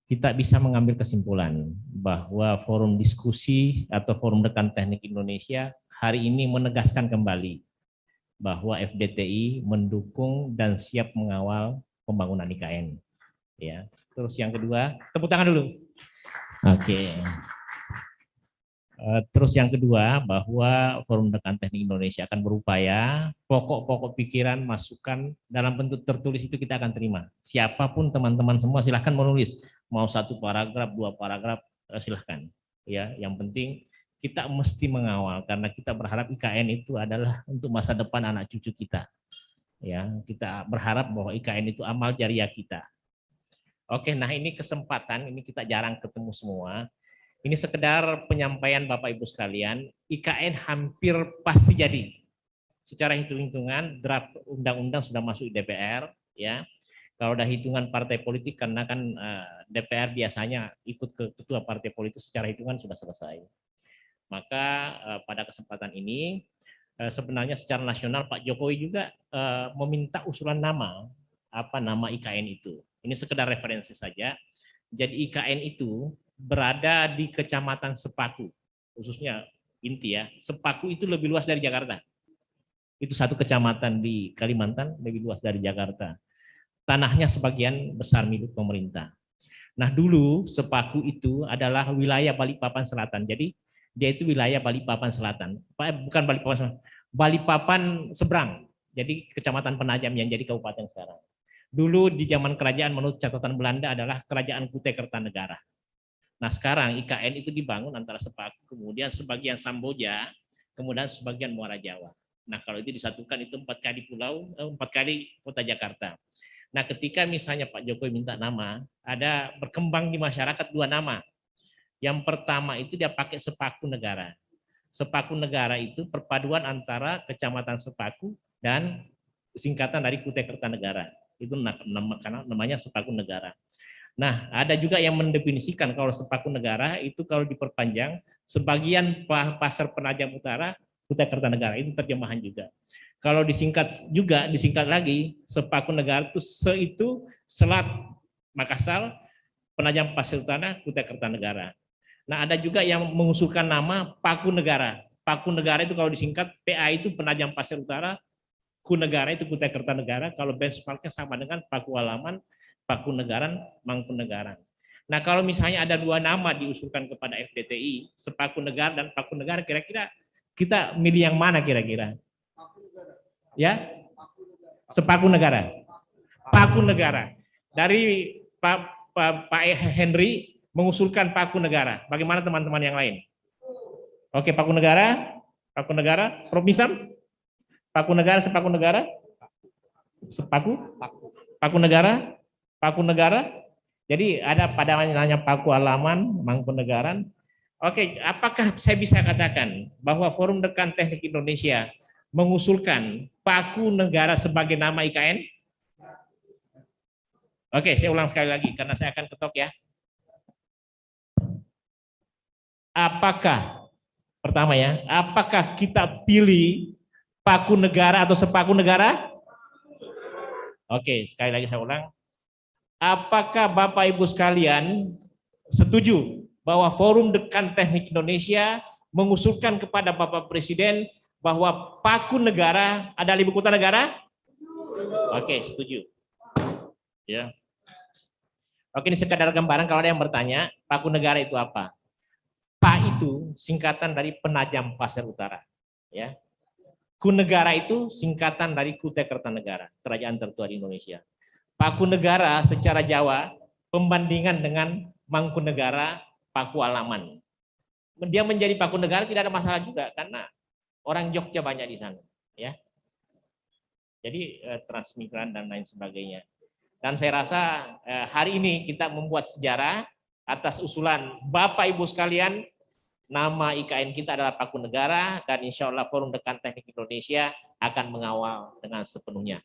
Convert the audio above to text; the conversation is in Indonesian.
kita bisa mengambil kesimpulan bahwa forum diskusi atau forum rekan teknik Indonesia hari ini menegaskan kembali bahwa FDTI mendukung dan siap mengawal pembangunan IKN. Ya. Terus yang kedua, tepuk tangan dulu. Oke. Terus yang kedua, bahwa Forum Rekan Teknik Indonesia akan berupaya pokok-pokok pikiran, masukan dalam bentuk tertulis itu kita akan terima. Siapapun teman-teman semua silahkan menulis, mau 1 paragraf, 2 paragraf, silahkan. Ya, yang penting kita mesti mengawal karena kita berharap IKN itu adalah untuk masa depan anak cucu kita. Ya, kita berharap bahwa IKN itu amal jariah kita. Oke, nah ini kesempatan, ini kita jarang ketemu semua. Ini sekedar penyampaian Bapak Ibu sekalian, IKN hampir pasti jadi. Secara hitung-hitungan draft undang-undang sudah masuk di DPR, ya. Kalau ada hitungan partai politik karena kan DPR biasanya ikut ke ketua partai politik, secara hitungan sudah selesai. Maka pada kesempatan ini sebenarnya secara nasional Pak Jokowi juga meminta usulan nama, apa nama IKN itu. Ini sekedar referensi saja. Jadi IKN itu berada di Kecamatan Sepaku, khususnya inti ya. Sepaku itu lebih luas dari Jakarta. Itu satu kecamatan di Kalimantan, lebih luas dari Jakarta. Tanahnya sebagian besar milik pemerintah. Nah dulu Sepaku itu adalah wilayah Balikpapan Selatan. Jadi dia itu wilayah Balikpapan Selatan. Bukan Balikpapan Selatan, Balikpapan seberang. Jadi Kecamatan Penajam yang jadi kabupaten sekarang. Dulu di zaman kerajaan menurut catatan Belanda adalah Kerajaan Kutai Kertanegara. Nah sekarang IKN itu dibangun antara Sepaku, kemudian sebagian Samboja, kemudian sebagian Muara Jawa. Nah kalau itu disatukan itu 4 kali pulau, 4 kali kota Jakarta. Nah ketika misalnya Pak Jokowi minta nama, ada berkembang di masyarakat 2 nama. Yang pertama itu dia pakai Sepaku Negara. Sepaku Negara itu perpaduan antara Kecamatan Sepaku dan singkatan dari Kutai Kertanegara. Itu namanya Sepaku Negara. Nah, ada juga yang mendefinisikan kalau Sepaku Negara itu kalau diperpanjang sebagian Pasar Penajam Utara Kutai Kertanegara, itu terjemahan juga. Kalau disingkat lagi Sepaku Negara itu Selat Makassar, Penajam Pasir Utara, Kutai Kertanegara. Nah, ada juga yang mengusulkan nama Paku Negara. Paku Negara itu kalau disingkat PA itu Penajam Pasir Utara, Ku Negara itu Kutai Kertanegara. Kalau benchmarknya sama dengan Paku Alaman, Pakunegaran, Mangkunegaran. Nah, kalau misalnya ada 2 nama diusulkan kepada FDTI, Sepaku Negara dan Paku Negara, kira-kira kita milih yang mana kira-kira? Ya, Sepaku Negara. Paku Negara. Dari Pak Henry mengusulkan Paku Negara. Bagaimana teman-teman yang lain? Oke, Paku Negara, Prof. Misam, Paku Negara, Sepaku Negara, Paku Negara. Paku Negara, jadi ada pada namanya Paku Alaman, Mangkunegaran. Oke, apakah saya bisa katakan bahwa Forum Rekan Teknik Indonesia mengusulkan Paku Negara sebagai nama IKN? Oke, saya ulang sekali lagi karena saya akan ketok ya. Apakah, pertama ya, apakah kita pilih Paku Negara atau Sepaku Negara? Oke, sekali lagi saya ulang. Apakah Bapak Ibu sekalian setuju bahwa Forum Rekan Teknik Indonesia mengusulkan kepada Bapak Presiden bahwa Paku Negara adalah ibu kota negara? Oke, setuju. Ya. Oke, ini sekadar gambaran kalau ada yang bertanya, Paku Negara itu apa? Pa itu singkatan dari Penajam Pasir Utara. Ya. Ku Negara itu singkatan dari Kutai Kertanegara, kerajaan tertua di Indonesia. Paku Negara secara Jawa pembandingan dengan Mangkunegaran, Paku Alaman. Dia menjadi Paku Negara tidak ada masalah juga karena orang Jogja banyak di sana, ya. Jadi transmigran dan lain sebagainya. Dan saya rasa hari ini kita membuat sejarah atas usulan Bapak Ibu sekalian, nama IKN kita adalah Paku Negara dan insya Allah Forum Rekan Teknik Indonesia akan mengawal dengan sepenuhnya.